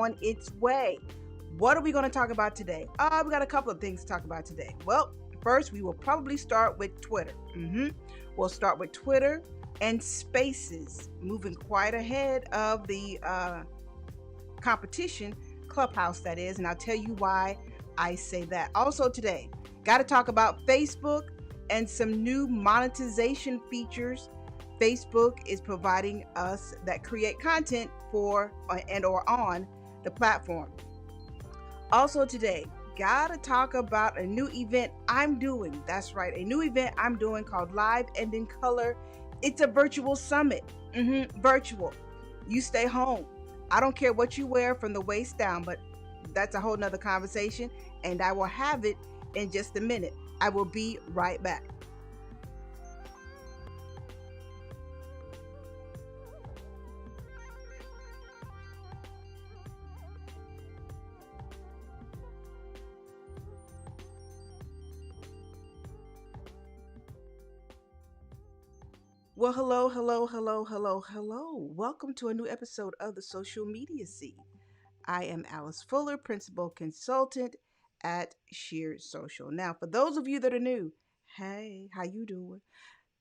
on its way. What are we going to talk about today? We got a couple of things to talk about today. Well, first, we will probably start with Twitter. We'll start with Twitter and Spaces, moving quite ahead of the competition, Clubhouse that is, and I'll tell you why I say that. Also today, got to talk about Facebook and some new monetization features Facebook is providing us that create content for and or on the platform. Also today, gotta talk about a new event I'm doing. That's right, a new event I'm doing called Live and in Color. It's a virtual summit. Virtual. You stay home. I don't care what you wear from the waist down, but that's a whole nother conversation, and I will have it in just a minute. I will be right back. Well, hello, hello, hello, hello, hello. Welcome to a new episode of the Social Media Scene. I am Alice Fuller, Principal Consultant at Sheer Social. Now, for those of you that are new, hey, how you doing?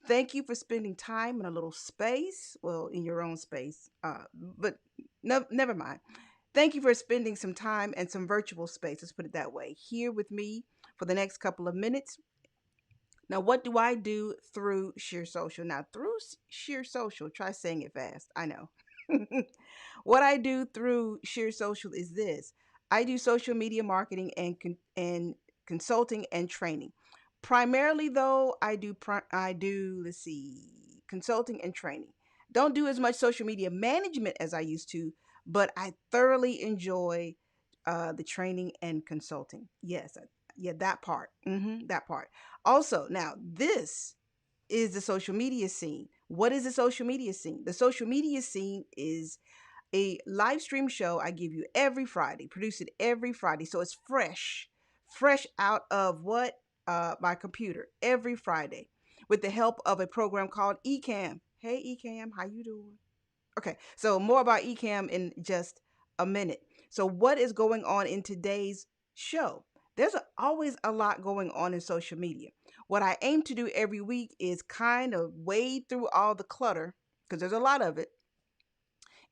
Thank you for spending time in a little space, well, in your own space, but no, never mind. Thank you for spending some time and some virtual space, let's put it that way, here with me for the next couple of minutes. Now, what do I do through Sheer Social? Now, through Sheer Social, try saying it fast. I know. What I do through Sheer Social is this. I do social media marketing and consulting and training. Primarily, though, let's see, consulting and training. Don't do as much social media management as I used to, but I thoroughly enjoy the training and consulting. Yes, yeah, that part. That part. Also, now this is the social media scene. What is the social media scene? The social media scene is a live stream show I give you every Friday, produce it every Friday. So it's fresh out of what? My computer every Friday with the help of a program called Ecamm. Hey, Ecamm, how you doing? Okay, so more about Ecamm in just a minute. So what is going on in today's show? There's always a lot going on in social media. What I aim to do every week is kind of wade through all the clutter, because there's a lot of it,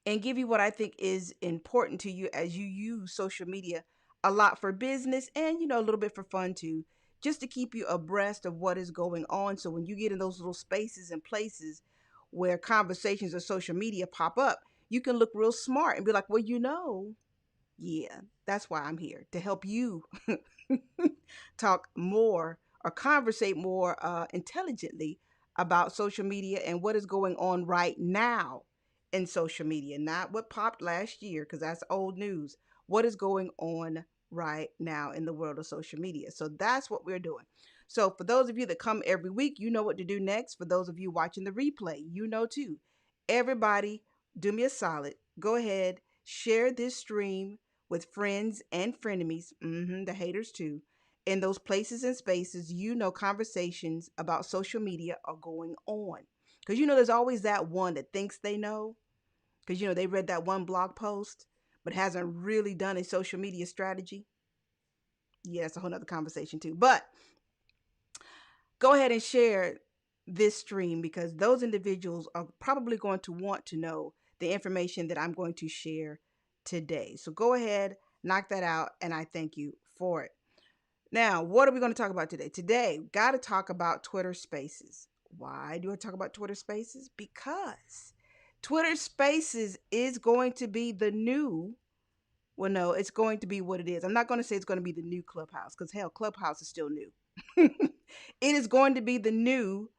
and give you what I think is important to you as you use social media a lot for business and, a little bit for fun too, just to keep you abreast of what is going on. So when you get in those little spaces and places where conversations of social media pop up, you can look real smart and be like, well, yeah, that's why I'm here, to help you talk more or conversate more intelligently about social media and what is going on right now in social media, not what popped last year, because that's old news. What is going on right now in the world of social media? So that's what we're doing. So for those of you that come every week, you know what to do next. For those of you watching the replay, you know too. Everybody, do me a solid. Go ahead, share this stream with friends and frenemies, the haters too. In those places and spaces, conversations about social media are going on. Because there's always that one that thinks they know. Because they read that one blog post, but hasn't really done a social media strategy. Yeah, that's a whole nother conversation too. But go ahead and share this stream, because those individuals are probably going to want to know the information that I'm going to share today. So go ahead, knock that out, and I thank you for it. Now, what are we going to talk about today? Today, got to talk about Twitter Spaces. Why do I talk about Twitter Spaces? Because Twitter Spaces is going to be the new, well, no, it's going to be what it is. I'm not going to say it's going to be the new Clubhouse, because hell, Clubhouse is still new. It is going to be the new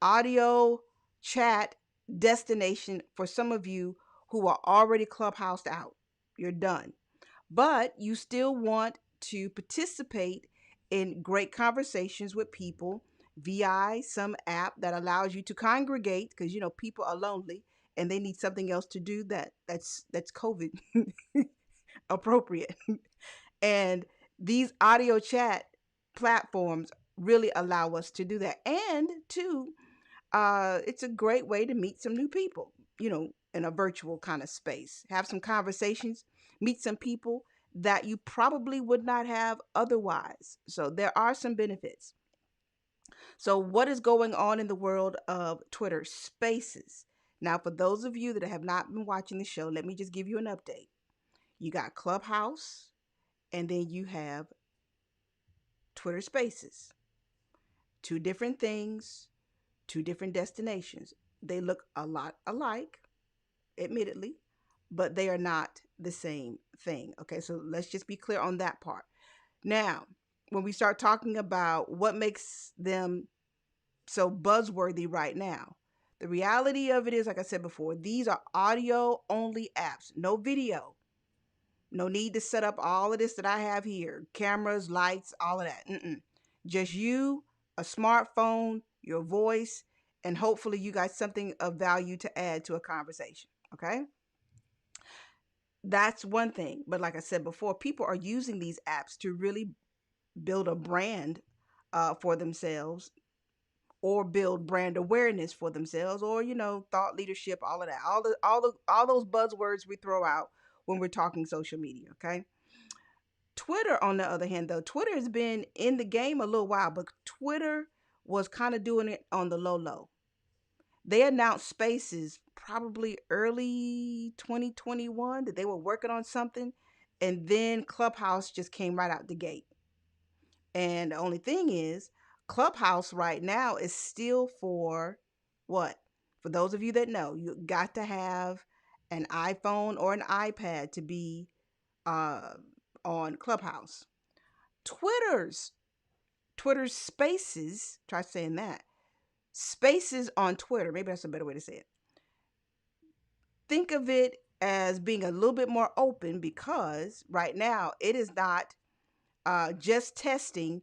audio chat destination for some of you who are already Clubhoused out. You're done. But you still want to participate in great conversations with people via some app that allows you to congregate, because people are lonely and they need something else to do that's COVID appropriate. And these audio chat platforms really allow us to do that. And two, it's a great way to meet some new people, in a virtual kind of space, have some conversations, meet some people that you probably would not have otherwise. So there are some benefits. So, what is going on in the world of Twitter Spaces? Now, for those of you that have not been watching the show, let me just give you an update. You got Clubhouse, and then you have Twitter Spaces. Two different things, two different destinations. They look a lot alike, admittedly, but they are not the same thing. Okay, so let's just be clear on that part. Now, when we start talking about what makes them so buzzworthy right now, the reality of it is, like I said before, these are audio only apps, no video. No need to set up all of this that I have here, cameras, lights, all of that. Just you, a smartphone, your voice, and hopefully you got something of value to add to a conversation. Okay? That's one thing. But like I said before, people are using these apps to really build a brand for themselves, or build brand awareness for themselves, or thought leadership, all of that, all those buzzwords we throw out when we're talking social media. Okay. Twitter, on the other hand, though, Twitter has been in the game a little while, but Twitter was kind of doing it on the low low. They announced Spaces probably early 2021 that they were working on something, and then Clubhouse just came right out the gate. And the only thing is, Clubhouse right now is still for what? For those of you that know, you got to have an iPhone or an iPad to be uh, on Clubhouse. Twitter's Twitter's Spaces, try saying that. Spaces on Twitter, maybe that's a better way to say it. Think of it as being a little bit more open, because right now it is not just testing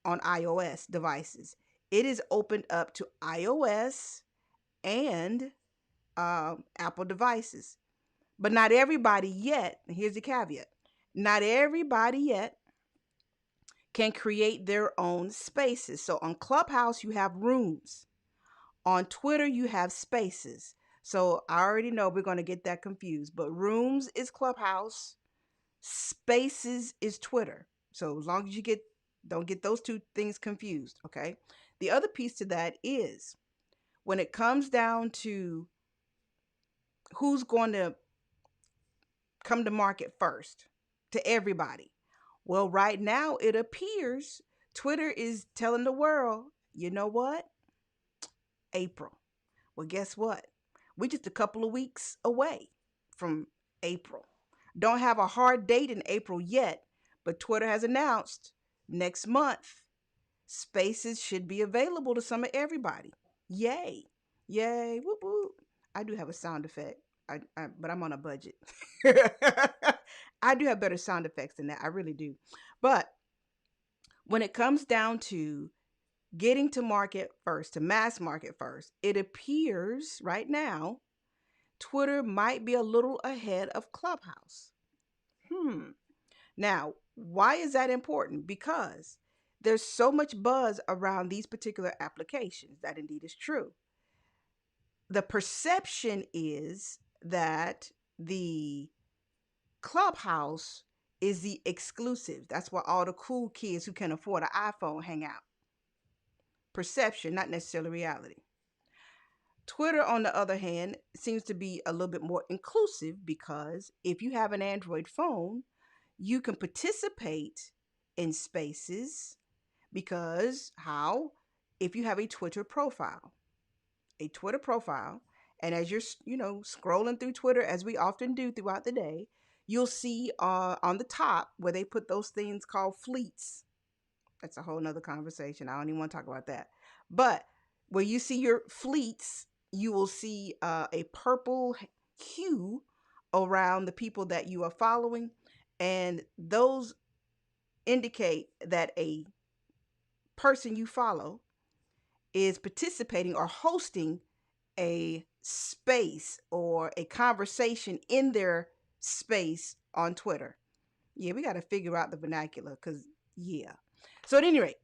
on iOS devices. It is opened up to iOS and Apple devices. But not everybody yet, and here's the caveat, not everybody yet can create their own spaces. So on Clubhouse, you have rooms. On Twitter, you have spaces. So I already know we're going to get that confused, but rooms is Clubhouse, spaces is Twitter. So as long as you don't get those two things confused, okay? The other piece to that is, when it comes down to who's going to come to market first to everybody, well, right now it appears Twitter is telling the world, you know what? April. Well, guess what? We're just a couple of weeks away from April. Don't have a hard date in April yet, but Twitter has announced next month Spaces should be available to some of everybody. Yay. Yay. Whoop whoop. I do have a sound effect. But I'm on a budget. I do have better sound effects than that. I really do. But when it comes down to getting to market first, to mass market first, it appears right now Twitter might be a little ahead of Clubhouse. Now, why is that important? Because there's so much buzz around these particular applications. That indeed is true. The perception is that the Clubhouse is the exclusive. That's where all the cool kids who can afford an iPhone hang out. Perception, not necessarily reality. Twitter, on the other hand, seems to be a little bit more inclusive, because if you have an Android phone, you can participate in spaces. Because how? If you have a Twitter profile, and as you're, scrolling through Twitter, as we often do throughout the day, you'll see on the top where they put those things called fleets. That's a whole nother conversation. I don't even want to talk about that. But where you see your fleets, you will see a purple hue around the people that you are following. And those indicate that a person you follow is participating or hosting a space or a conversation in their space on Twitter. Yeah, we got to figure out the vernacular, because, yeah. So at any rate,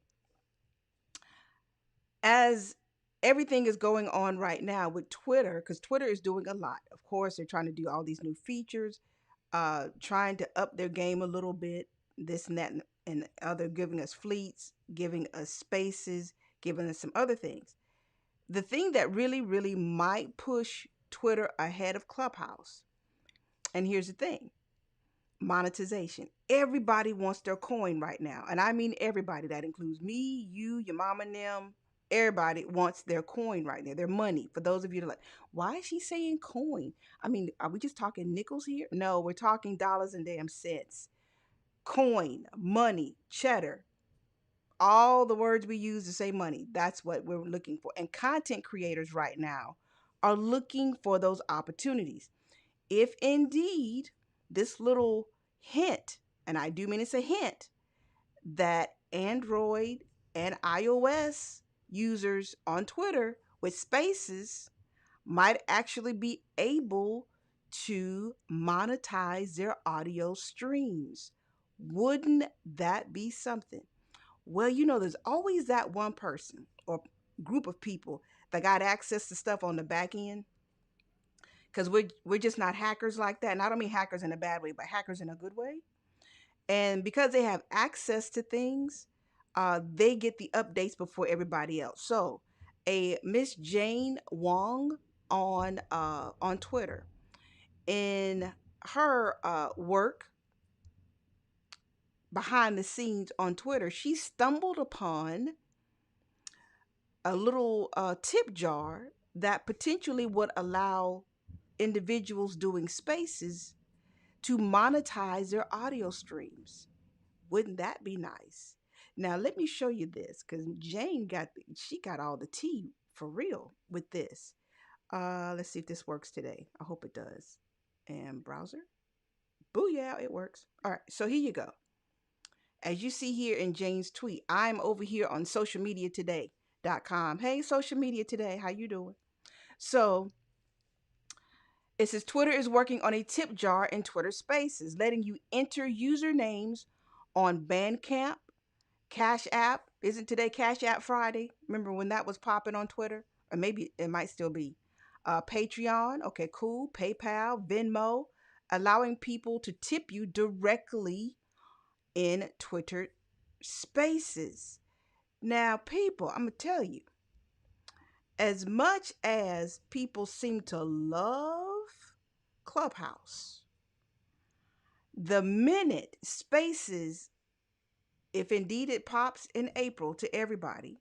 as everything is going on right now with Twitter, because Twitter is doing a lot. Of course, they're trying to do all these new features. trying to up their game a little bit, this and that and other, giving us fleets, giving us spaces, giving us some other things. The thing that really, really might push Twitter ahead of Clubhouse, and here's the thing: monetization. Everybody wants their coin right now. And I mean everybody. That includes me, you, your mama and them. Everybody wants their coin right now, their money. For those of you that are like, why is she saying coin? I mean, are we just talking nickels here? No, we're talking dollars and damn cents. Coin, money, cheddar, all the words we use to say money. That's what we're looking for. And content creators right now are looking for those opportunities. If indeed this little hint, and I do mean it's a hint, that Android and iOS users on Twitter with spaces might actually be able to monetize their audio streams. Wouldn't that be something? Well, there's always that one person or group of people that got access to stuff on the back end, because we're just not hackers like that. And I don't mean hackers in a bad way, but hackers in a good way. And because they have access to things, they get the updates before everybody else. So, a Miss Jane Wong on Twitter, in her work behind the scenes on Twitter, she stumbled upon a little tip jar that potentially would allow individuals doing spaces to monetize their audio streams. Wouldn't that be nice? Now let me show you this, because Jane got all the tea for real with this. Let's see if this works today. I hope it does. And browser. Booyah, it works. All right, so here you go. As you see here in Jane's tweet, I'm over here on socialmediatoday.com. Hey, social media today, how you doing? So it says Twitter is working on a tip jar in Twitter Spaces, letting you enter usernames on Bandcamp, Cash App. Isn't today Cash App Friday? Remember when that was popping on Twitter? Or maybe it might still be. Patreon, okay, cool. PayPal, Venmo, allowing people to tip you directly in Twitter Spaces. Now, people, I'm going to tell you, as much as people seem to love Clubhouse, the minute Spaces, if indeed it pops in April to everybody,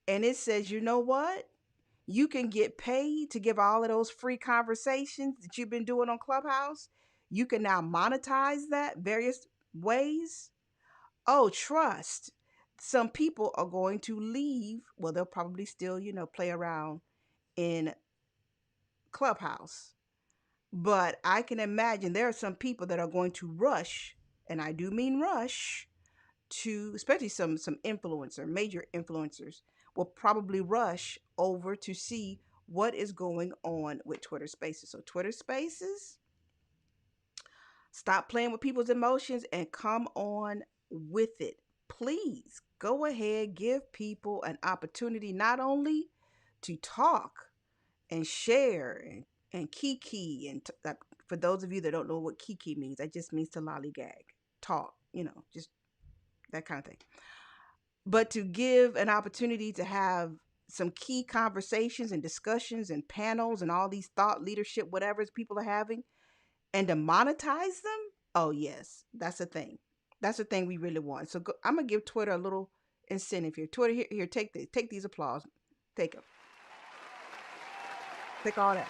and it says, you know what? You can get paid to give all of those free conversations that you've been doing on Clubhouse. You can now monetize that various ways. Oh, trust. Some people are going to leave. Well, they'll probably still, play around in Clubhouse. But I can imagine there are some people that are going to rush, and I do mean rush, to, especially some influencer, major influencers will probably rush over to see what is going on with Twitter Spaces. So Twitter Spaces, stop playing with people's emotions and come on with it. Please go ahead, give people an opportunity not only to talk and share and kiki for those of you that don't know what kiki means, that just means to lollygag, talk, just that kind of thing, but to give an opportunity to have some key conversations and discussions and panels and all these thought leadership whatever people are having, and to monetize them. Oh yes, that's a thing. That's a thing we really want. So I'm gonna give Twitter a little incentive here. Twitter, here, take these applause, take them, take all that.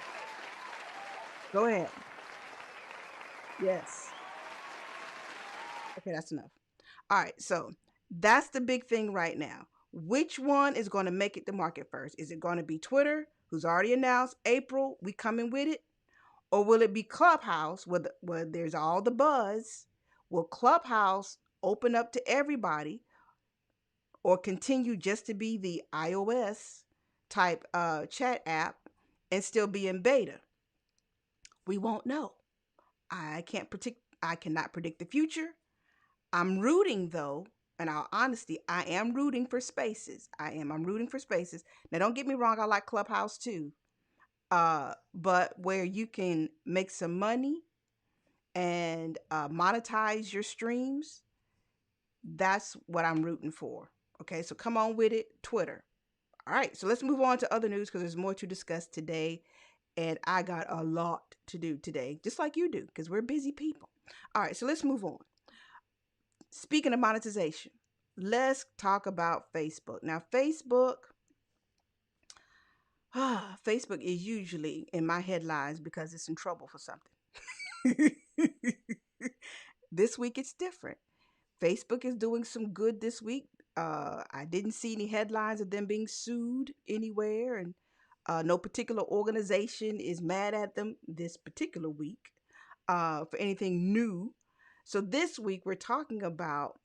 Go ahead. Yes. Okay, that's enough. All right, so that's the big thing right now. Which one is going to make it to market first? Is it going to be Twitter, who's already announced April, we coming with it? Or will it be Clubhouse, where there's all the buzz? Will Clubhouse open up to everybody, or continue just to be the iOS type chat app and still be in beta? We won't know. I cannot predict the future. I'm rooting though, in all honesty, I am rooting for spaces. I'm rooting for spaces. Now don't get me wrong, I like Clubhouse too. But where you can make some money and monetize your streams, that's what I'm rooting for. Okay, so come on with it, Twitter. All right, so let's move on to other news because there's more to discuss today. And I got a lot to do today, just like you do, because we're busy people. All right, so let's move on. Speaking of monetization, let's talk about Facebook. Now, Facebook is usually in my headlines because it's in trouble for something. This week it's different. Facebook is doing some good this week. I didn't see any headlines of them being sued anywhere, and no particular organization is mad at them this particular week for anything new. So this week we're talking about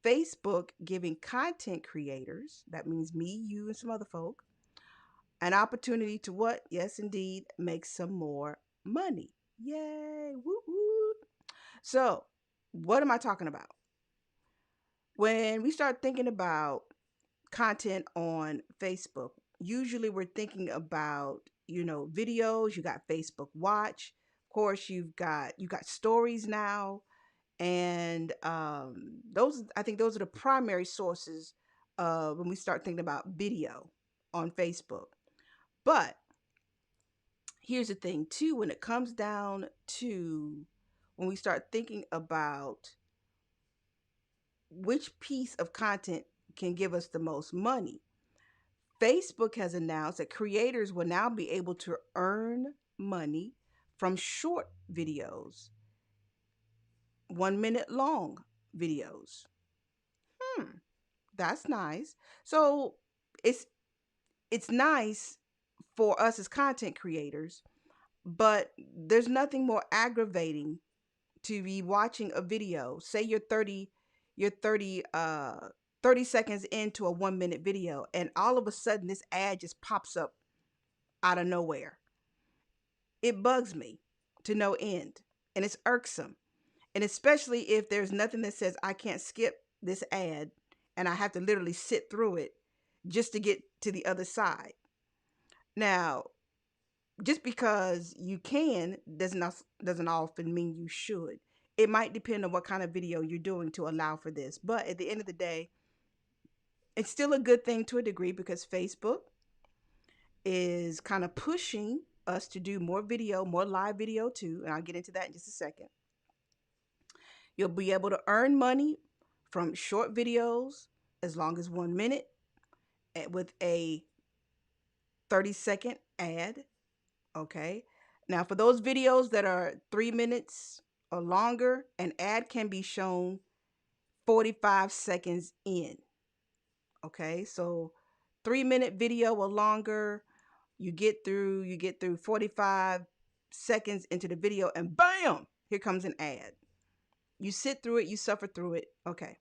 Facebook giving content creators, that means me, you, and some other folk, an opportunity to what? Yes, indeed, make some more money. Yay! Woo woo! So, what am I talking about? When we start thinking about content on Facebook, usually we're thinking about, videos. You got Facebook Watch. Of course, you got stories now, and those, I think those are the primary sources when we start thinking about video on Facebook. But here's the thing too, when it comes down to when we start thinking about which piece of content can give us the most money, Facebook has announced that creators will now be able to earn money from short videos, 1 minute long videos. Hmm, that's nice. So it's it's nice for us as content creators, but there's nothing more aggravating to be watching a video. Say you're 30 seconds into a 1 minute video, and all of a sudden this ad just pops up out of nowhere. It bugs me to no end, and it's irksome. And especially if there's nothing that says I can't skip this ad and I have to literally sit through it just to get to the other side. Now, just because you can doesn't often mean you should. It might depend on what kind of video you're doing to allow for this. But at the end of the day, it's still a good thing to a degree because Facebook is kind of pushing us to do more video, more live video too. And I'll get into that in just a second. You'll be able to earn money from short videos as long as 1 minute with a 30-second ad. Okay. Now, for those videos that are 3 minutes or longer, an ad can be shown 45 seconds in. Okay. So 3 minute video or longer, you get through 45 seconds into the video and bam, here comes an ad. You sit through it, you suffer through it. Okay.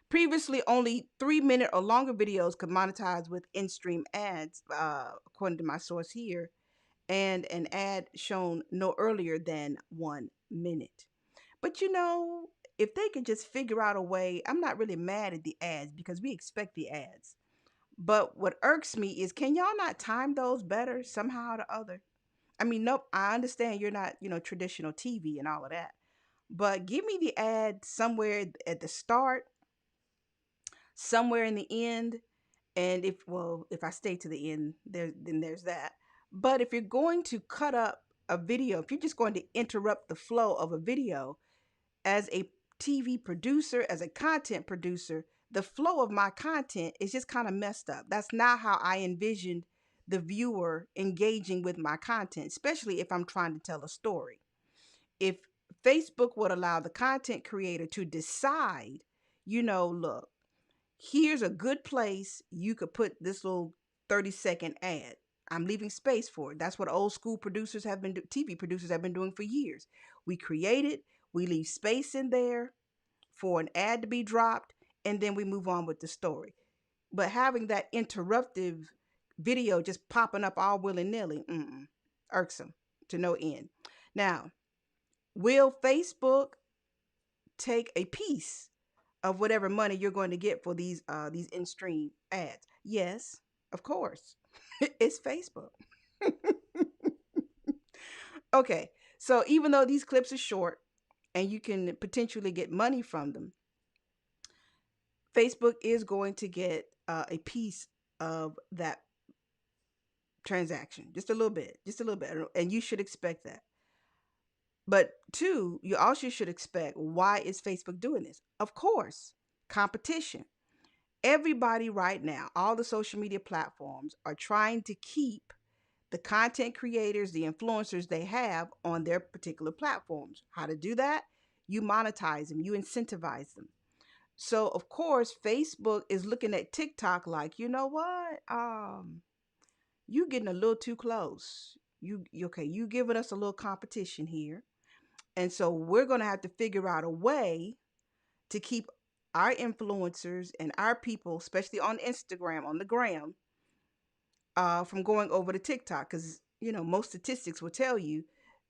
Previously, only 3 minute or longer videos could monetize with in-stream ads, according to my source here, and an ad shown no earlier than 1 minute. But if they could just figure out a way, I'm not really mad at the ads because we expect the ads. But what irks me is, can y'all not time those better somehow or the other? I mean, nope, I understand you're not, traditional TV and all of that. But give me the ad somewhere at the start, somewhere in the end, and if I stay to the end, then there's that. But if you're going to cut up a video, if you're just going to interrupt the flow of a video, as a TV producer, as a content producer, the flow of my content is just kind of messed up. That's not how I envisioned the viewer engaging with my content, especially if I'm trying to tell a story. If Facebook would allow the content creator to decide, look, here's a good place you could put this little 30-second ad. I'm leaving space for it. That's what old school producers have been TV producers have been doing for years. We create it, we leave space in there for an ad to be dropped, and then we move on with the story. But having that interruptive video just popping up all willy-nilly, irksome to no end. Now, will Facebook take a piece of whatever money you're going to get for these in-stream ads? Yes, of course. It's Facebook. Okay, so even though these clips are short, and you can potentially get money from them, Facebook is going to get a piece of that transaction, just a little bit, and you should expect that. But two, you also should expect, why is Facebook doing this? Of course, competition. Everybody right now, all the social media platforms are trying to keep the content creators, the influencers they have on their particular platforms. How to do that? You monetize them, you incentivize them. So of course, Facebook is looking at TikTok like, you know what? You getting a little too close. Okay, you giving us a little competition here. And so we're gonna have to figure out a way to keep our influencers and our people, especially on Instagram, on the gram, from going over to TikTok. Because, most statistics will tell you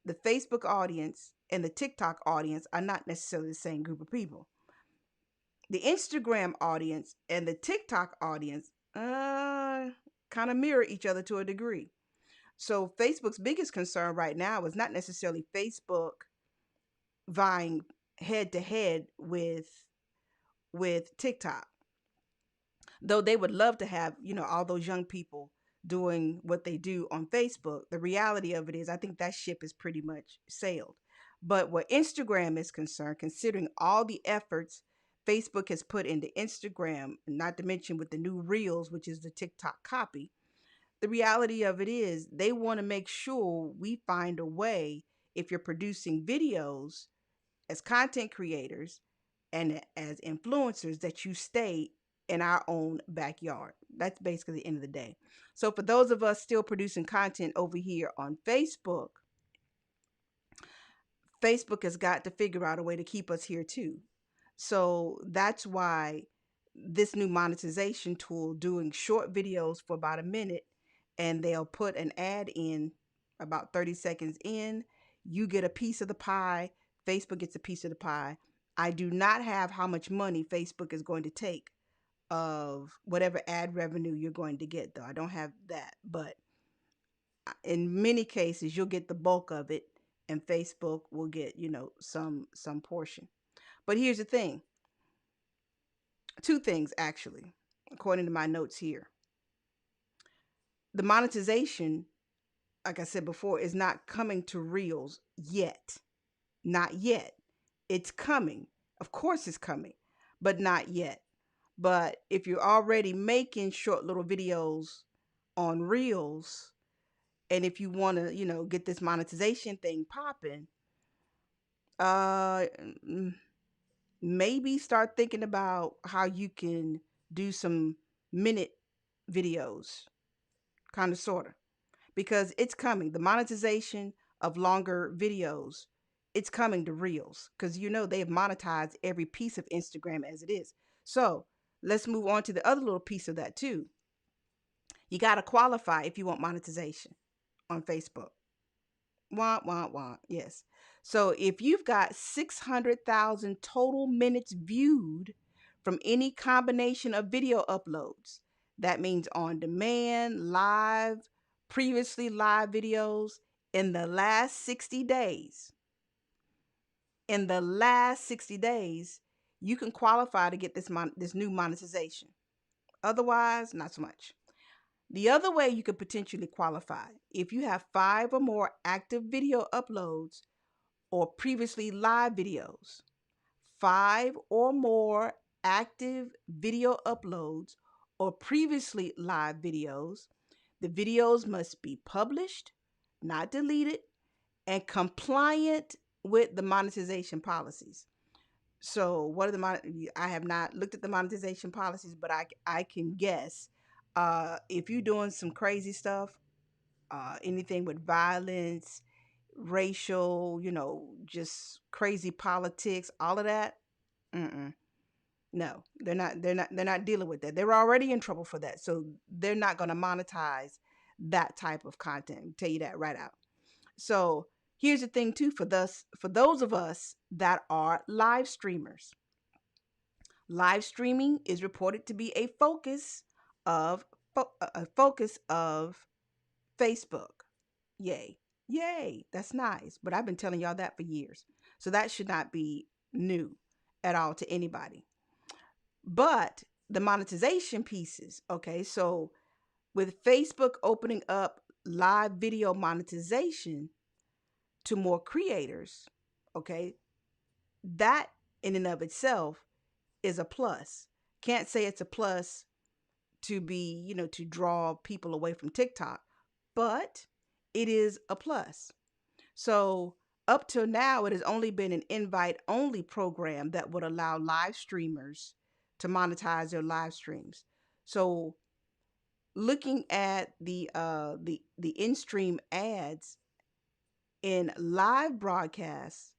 the Facebook audience and the TikTok audience are not necessarily the same group of people. The Instagram audience and the TikTok audience kind of mirror each other to a degree. So Facebook's biggest concern right now is not necessarily Facebook vying head to head with TikTok, though they would love to have, all those young people doing what they do on Facebook. The reality of it is, I think that ship is pretty much sailed. But where Instagram is concerned, considering all the efforts Facebook has put into Instagram, not to mention with the new Reels, which is the TikTok copy, the reality of it is they want to make sure we find a way, if you're producing videos as content creators and as influencers, that you stay in our own backyard. That's basically the end of the day. So for those of us still producing content over here on Facebook, Facebook has got to figure out a way to keep us here too. So that's why this new monetization tool, doing short videos for about a minute, and they'll put an ad in about 30 seconds in, you get a piece of the pie, Facebook gets a piece of the pie. I do not have how much money Facebook is going to take of whatever ad revenue you're going to get, though. I don't have that, but in many cases you'll get the bulk of it, and Facebook will get, some portion. But here's the thing. Two things, actually, according to my notes here. The monetization, like I said before, is not coming to Reels yet. Not yet. It's coming. Of course it's coming, but not yet. But if you're already making short little videos on Reels, and if you want to, get this monetization thing popping, uh maybe start thinking about how you can do some minute videos, kind of, sort of, because it's coming. The monetization of longer videos, it's coming to Reels, because they have monetized every piece of Instagram as it is. So let's move on to the other little piece of that too. You got to qualify if you want monetization on Facebook. Want, want, want. Yes. So if you've got 600,000 total minutes viewed from any combination of video uploads, that means on demand, live, previously live videos, in the last 60 days, you can qualify to get this new monetization. Otherwise, not so much. The other way you could potentially qualify, if you have 5 or more active video uploads or previously live videos. 5 or more active video uploads or previously live videos. The videos must be published, not deleted, and compliant with the monetization policies. So what are I have not looked at the monetization policies, but I can guess. If you're doing some crazy stuff, anything with violence, racial, just crazy politics, all of that, no, they're not dealing with that. They're already in trouble for that, so they're not going to monetize that type of content. I'll tell you that right out. So here's the thing too, for those of us that are live streamers. Live streaming is reported to be a focus of Facebook. Yay. Yay. That's nice. But I've been telling y'all that for years. So that should not be new at all to anybody. But the monetization pieces, okay, so with Facebook opening up live video monetization to more creators, okay, that in and of itself is a plus. Can't say it's a plus to be, to draw people away from TikTok, but it is a plus. So up till now, it has only been an invite only program that would allow live streamers to monetize their live streams. So looking at the in-stream ads in live broadcasts,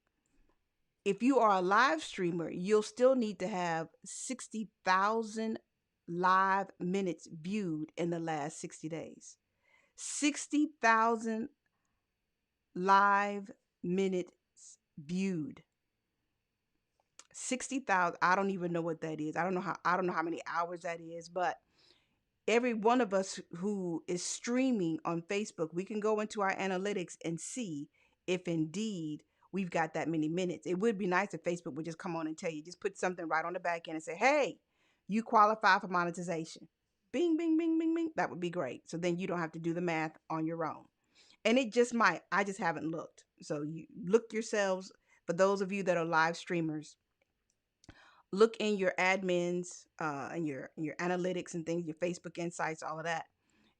if you are a live streamer, you'll still need to have 60,000 live minutes viewed in the last 60 days. 60,000 live minutes viewed. 60,000. I don't even know what that is. I don't know how many hours that is, but every one of us who is streaming on Facebook, we can go into our analytics and see if indeed we've got that many minutes. It would be nice if Facebook would just come on and tell you, just put something right on the back end and say, hey, you qualify for monetization. Bing, bing, bing, bing, bing. That would be great. So then you don't have to do the math on your own. And it just might. I just haven't looked. So you look yourselves, for those of you that are live streamers, look in your admins and your analytics and things, your Facebook insights, all of that,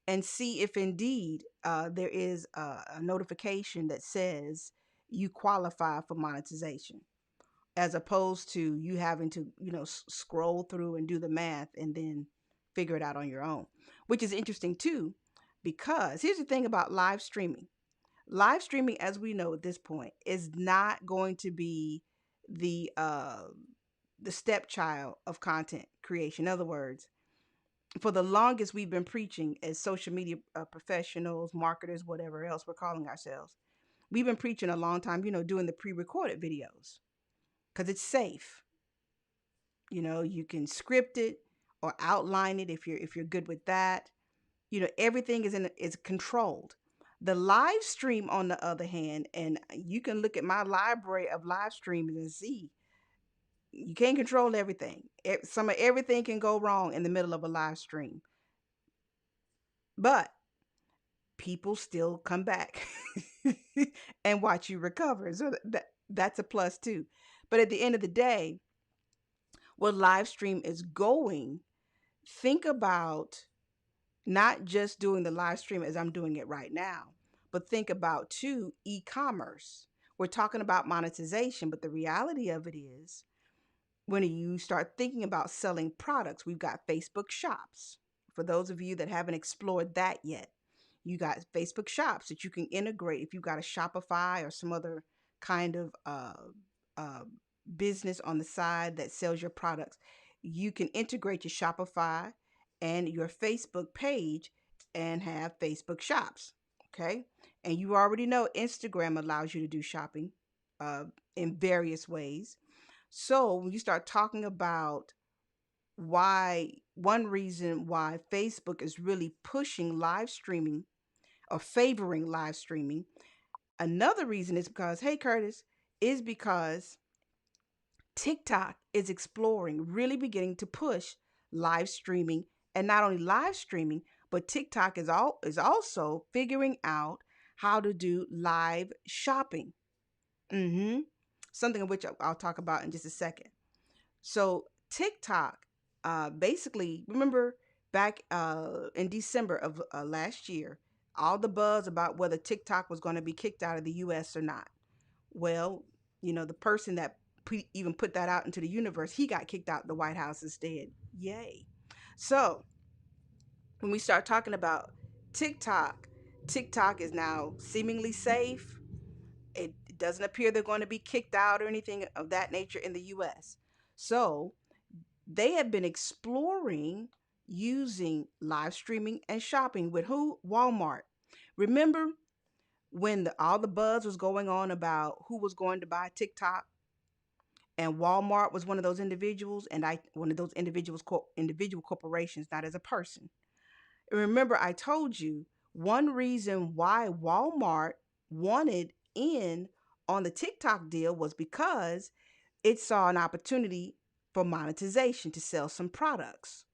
and see if indeed there is a notification that says you qualify for monetization, as opposed to you having to, scroll through and do the math and then figure it out on your own, which is interesting too, because here's the thing about live streaming. Live streaming, as we know at this point, is not going to be the stepchild of content creation. In other words, for the longest we've been preaching as social media professionals, marketers, whatever else we're calling ourselves, we've been preaching a long time, doing the pre-recorded videos because it's safe. You can script it or outline it if you're good with that. Everything is controlled. The live stream, on the other hand, and you can look at my library of live streams and see you can't control everything. Some of everything can go wrong in the middle of a live stream, but people still come back and watch you recover. So that's a plus too. But at the end of the day, where live stream is going, think about not just doing the live stream as I'm doing it right now, but think about too e-commerce. We're talking about monetization, but the reality of it is when you start thinking about selling products, we've got Facebook shops. For those of you that haven't explored that yet, you got Facebook shops that you can integrate if you've got a Shopify or some other kind of uh, business on the side that sells your products. You can integrate your Shopify and your Facebook page and have Facebook shops. Okay. And you already know Instagram allows you to do shopping uh, in various ways. So when you start talking about why, one reason why Facebook is really pushing live streaming or favoring live streaming, another reason is because, hey, Curtis, is because TikTok is exploring, really beginning to push live streaming, and not only live streaming, but TikTok is also figuring out how to do live shopping. Mm-hmm. Something of which I'll talk about in just a second. So TikTok, basically, remember back in December of last year, all the buzz about whether TikTok was going to be kicked out of the U.S. or not. Well, the person that even put that out into the universe, he got kicked out the White House instead. Yay. So when we start talking about TikTok, TikTok is now seemingly safe. It doesn't appear they're going to be kicked out or anything of that nature in the US. So they have been exploring using live streaming and shopping with who? Walmart. Remember when all the buzz was going on about who was going to buy TikTok, and Walmart was one of those individuals, and one of those individual corporations, not as a person. And remember, I told you one reason why Walmart wanted in on the TikTok deal was because it saw an opportunity for monetization to sell some products.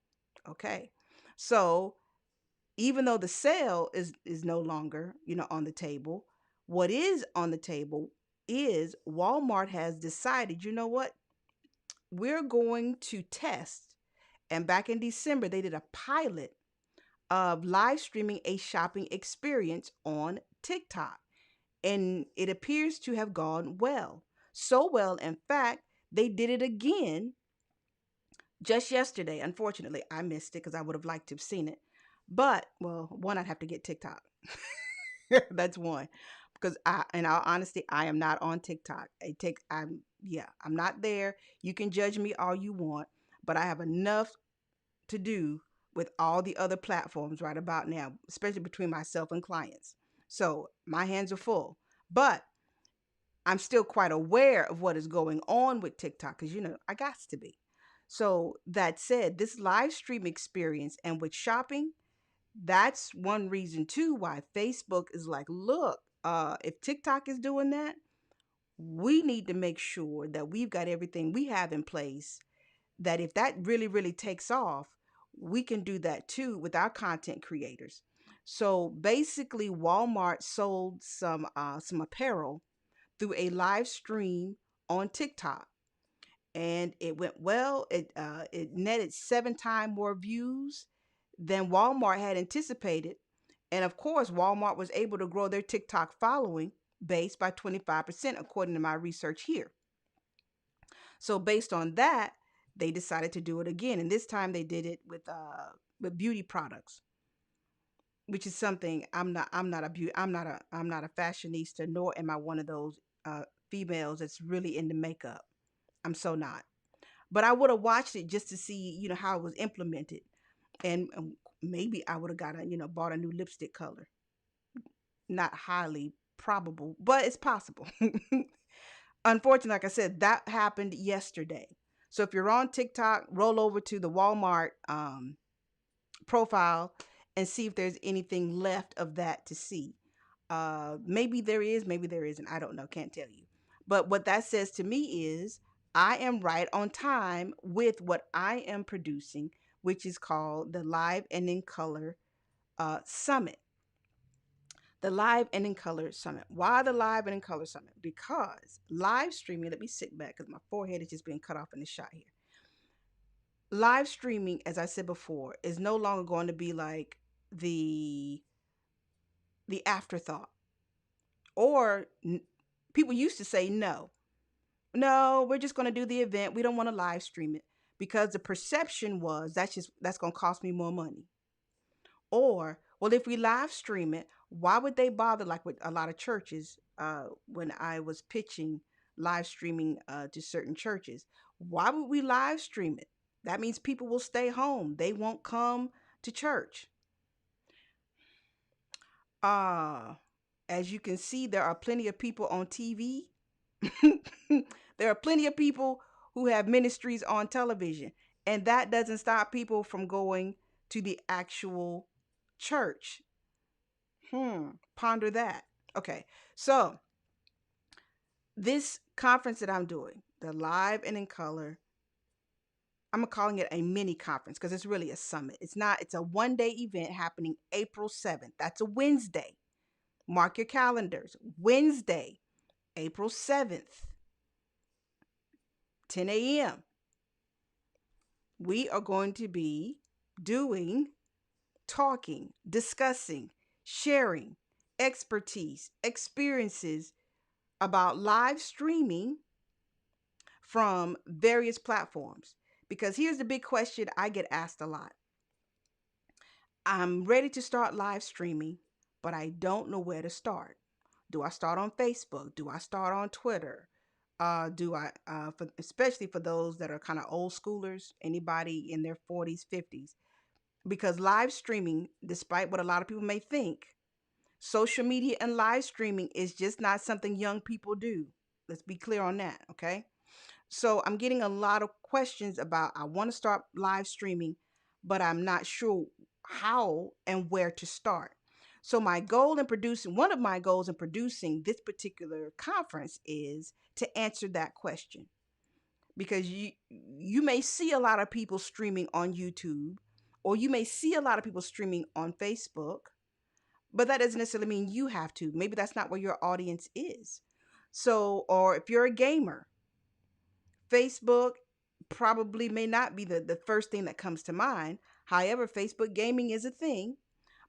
Okay. So even though the sale is no longer, on the table, what is on the table is Walmart has decided, you know what? We're going to test. And back in December, they did a pilot of live streaming a shopping experience on TikTok. And it appears to have gone well. So well, in fact, they did it again just yesterday. Unfortunately, I missed it because I would have liked to have seen it. But, well, one, I'd have to get TikTok. That's one. Because in all honesty, I am not on TikTok. I'm not there. You can judge me all you want, but I have enough to do with all the other platforms right about now, especially between myself and clients. So my hands are full. But I'm still quite aware of what is going on with TikTok because, I got to be. So that said, this live stream experience and with shopping, that's one reason too why Facebook is like, look, if TikTok is doing that, we need to make sure that we've got everything we have in place, that if that really, really takes off, we can do that too with our content creators. So basically, Walmart sold some apparel through a live stream on TikTok, and it went well. It netted 7 times more views than Walmart had anticipated, and of course, Walmart was able to grow their TikTok following base by 25%, according to my research here. So based on that, they decided to do it again, and this time they did it with beauty products, which is something I'm not a fashionista, nor am I one of those females that's really into makeup. I'm so not. But I would have watched it just to see, how it was implemented, and maybe I would have got bought a new lipstick color. Not highly probable, but it's possible. Unfortunately, like I said, that happened yesterday. So if you're on TikTok, roll over to the Walmart profile and see if there's anything left of that to see. Maybe there is, maybe there isn't. I don't know. Can't tell you. But what that says to me is I am right on time with what I am producing, which is called the Live and in Color Summit. The Live and in Color Summit. Why the Live and in Color Summit? Because live streaming, let me sit back because my forehead is just being cut off in the shot here. Live streaming, as I said before, is no longer going to be like the afterthought. Or people used to say no. No, we're just going to do the event. We don't want to live stream it because the perception was that's going to cost me more money. Or, well, if we live stream it, why would they bother? Like with a lot of churches, when I was pitching live streaming to certain churches, why would we live stream it? That means people will stay home. They won't come to church. Uh, as you can see, there are plenty of people on TV. There are plenty of people who have ministries on television, and that doesn't stop people from going to the actual church. Ponder that. Okay, so this conference that I'm doing, the Live and in Color, I'm calling it a mini conference because it's really a summit. It's a 1 day event happening April 7th. That's a Wednesday. Mark your calendars. Wednesday, April 7th, 10 a.m. We are going to be doing, talking, discussing, sharing expertise, experiences about live streaming from various platforms. Because here's the big question I get asked a lot. I'm ready to start live streaming, but I don't know where to start. Do I start on Facebook? Do I start on Twitter? Especially for those that are kind of old schoolers, anybody in their 40s, 50s? Because live streaming, despite what a lot of people may think, social media and live streaming is just not something young people do. Let's be clear on that, okay? So I'm getting a lot of questions about I want to start live streaming, but I'm not sure how and where to start. So one of my goals in producing this particular conference is to answer that question, because you may see a lot of people streaming on YouTube, or you may see a lot of people streaming on Facebook, but that doesn't necessarily mean you have to. Maybe that's not where your audience is. So, or if you're a gamer, Facebook probably may not be the first thing that comes to mind. However, Facebook gaming is a thing,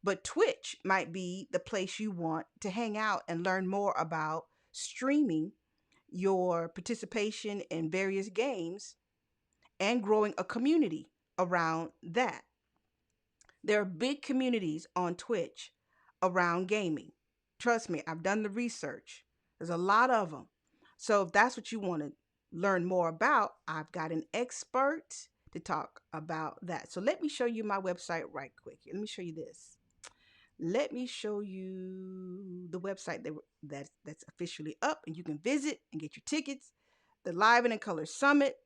but Twitch might be the place you want to hang out and learn more about streaming your participation in various games and growing a community around that. There are big communities on Twitch around gaming. Trust me, I've done the research. There's a lot of them. So if that's what you want to learn more about, I've got an expert to talk about that. So let me show you my website right quick. Let me show you this. Let me show you the website that's officially up, and you can visit and get your tickets. The Live and in Color Summit.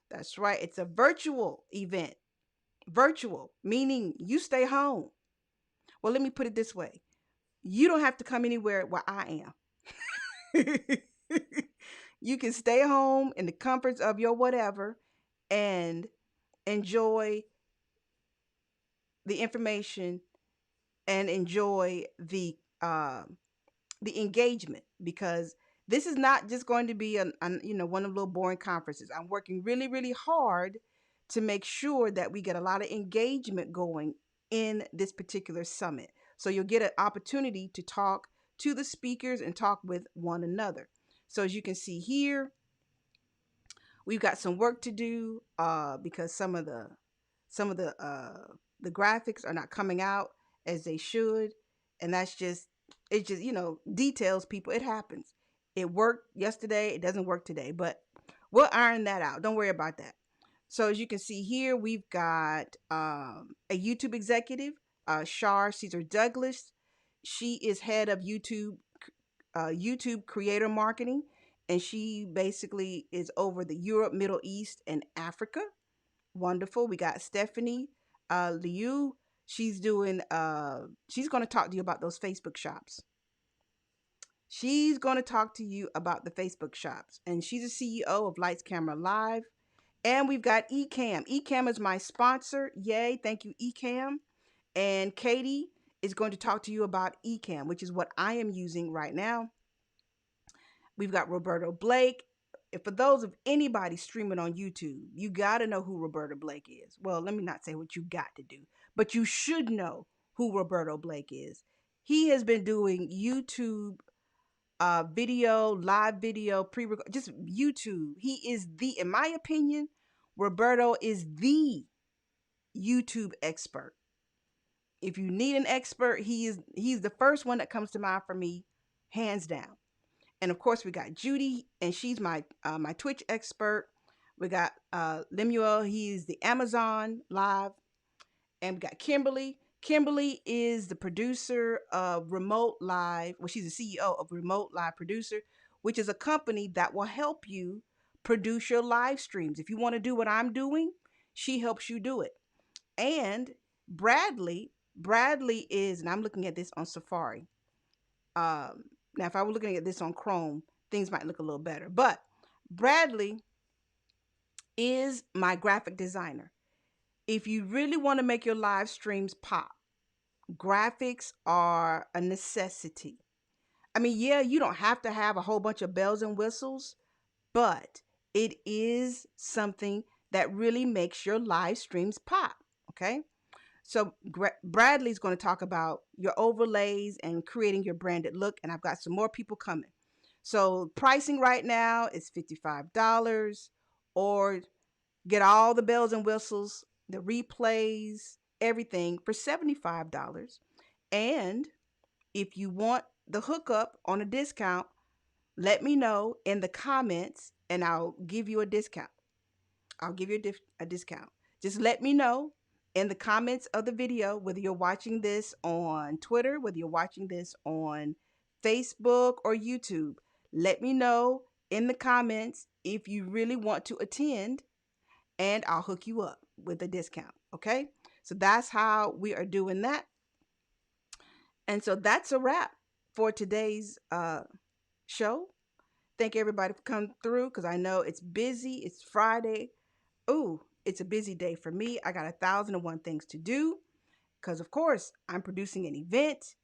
That's right. It's a virtual event. Virtual, meaning you stay home. Well, let me put it this way. You don't have to come anywhere where I am. You can stay home in the comforts of your whatever and enjoy the information and enjoy the engagement, because this is not just going to be one of the little boring conferences. I'm working really, really hard to make sure that we get a lot of engagement going in this particular summit. So you'll get an opportunity to talk to the speakers and talk with one another. So as you can see here, we've got some work to do because some of the graphics are not coming out as they should, and it just details, people. It happens. It worked yesterday, it doesn't work today, but we'll iron that out. Don't worry about that. So as you can see here, we've got a YouTube executive, Shar Caesar Douglas. She is head of YouTube creator marketing, and she basically is over the Europe, Middle East, and Africa. Wonderful. We got Stephanie Liu. She's going to talk to you about those Facebook shops. She's going to talk to you about the Facebook shops, and she's a CEO of Lights Camera Live. And we've got Ecamm. Ecamm is my sponsor. Yay. Thank you, Ecamm. And Katie is going to talk to you about Ecamm, which is what I am using right now. We've got Roberto Blake. And for those of anybody streaming on YouTube, you got to know who Roberto Blake is. Well, let me not say what you got to do, but you should know who Roberto Blake is. He has been doing YouTube video, live video, just YouTube. He is in my opinion, Roberto is the YouTube expert. If you need an expert, he's the first one that comes to mind for me, hands down. And of course, we got Judy, and she's my Twitch expert. We got Lemuel, he's the Amazon Live. And we got Kimberly. Kimberly is the producer of Remote Live. Well, she's the CEO of Remote Live Producer, which is a company that will help you produce your live streams. If you want to do what I'm doing, she helps you do it. And Bradley is, and I'm looking at this on Safari. Now, if I were looking at this on Chrome, things might look a little better. But Bradley is my graphic designer. If you really want to make your live streams pop, graphics are a necessity. I mean, yeah, you don't have to have a whole bunch of bells and whistles, but it is something that really makes your live streams pop. Okay. So Bradley's going to talk about your overlays and creating your branded look. And I've got some more people coming. So pricing right now is $55, or get all the bells and whistles, the replays, everything for $75. And if you want the hookup on a discount, let me know in the comments and I'll give you a discount. I'll give you a discount. Just let me know in the comments of the video, whether you're watching this on Twitter, whether you're watching this on Facebook or YouTube. Let me know in the comments if you really want to attend, and I'll hook you up with a discount. Okay? So that's how we are doing that. And so that's a wrap for today's show. Thank everybody for coming through because I know it's busy. It's Friday. Ooh, it's a busy day for me. I got 1,001 things to do because, of course, I'm producing an event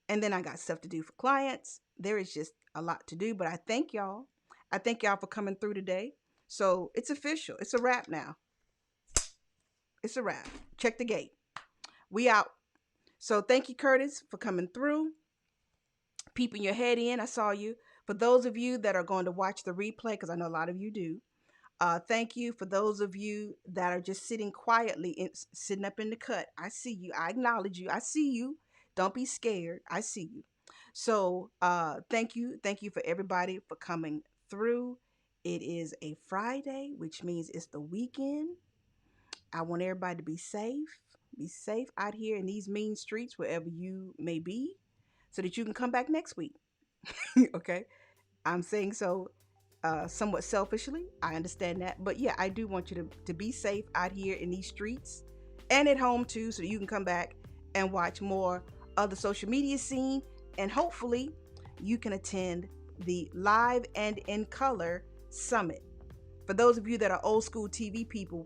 and then I got stuff to do for clients. There is just a lot to do, but I thank y'all. I thank y'all for coming through today. So it's official. It's a wrap now. It's a wrap. Check the gate. We out. So thank you, Curtis, for coming through, peeping your head in. I saw you. For those of you that are going to watch the replay, because I know a lot of you do, thank you. For those of you that are just sitting quietly, sitting up in the cut, I see you. I acknowledge you. I see you. Don't be scared. I see you. So thank you. Thank you for everybody for coming through. It is a Friday, which means it's the weekend. I want everybody to be safe. Be safe out here in these mean streets, wherever you may be, so that you can come back next week. Okay? I'm saying so somewhat selfishly. I understand that. But yeah, I do want you to be safe out here in these streets and at home too, so that you can come back and watch more of the social media scene. And hopefully you can attend the Live and in Color Summit. For those of you that are old school TV people,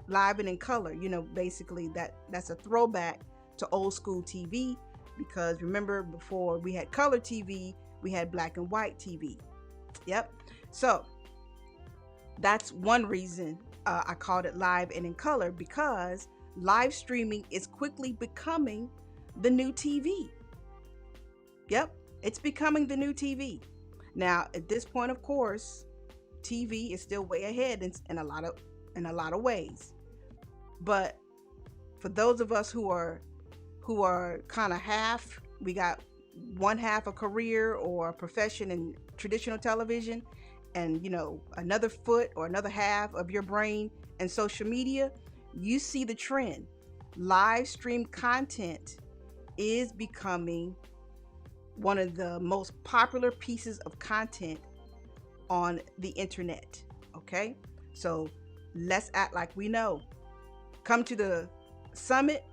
Live and in Color, basically that's a throwback to old school TV, because remember, before we had color TV, we had black and white TV. Yep. So that's one reason I called it Live and in Color, because live streaming is quickly becoming the new TV. Yep. It's becoming the new TV. Now, at this point, of course, TV is still way ahead in a lot of ways. But for those of us who are kind of half, we got one half a career or a profession in traditional television, and another foot or another half of your brain in social media, you see the trend. Live stream content is becoming one of the most popular pieces of content on the internet. Okay, so let's act like we know. Come to the summit.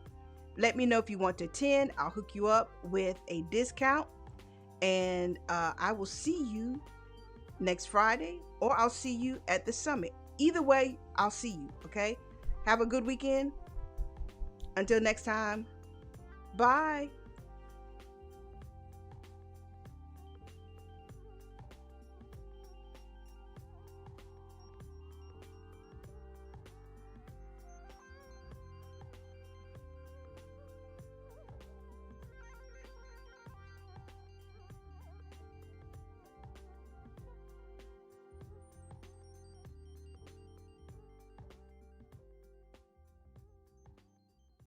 Let me know if you want to attend. I'll hook you up with a discount, and I will see you next Friday, or I'll see you at the summit. Either way, I'll see you. Okay, have a good weekend. Until next time, bye.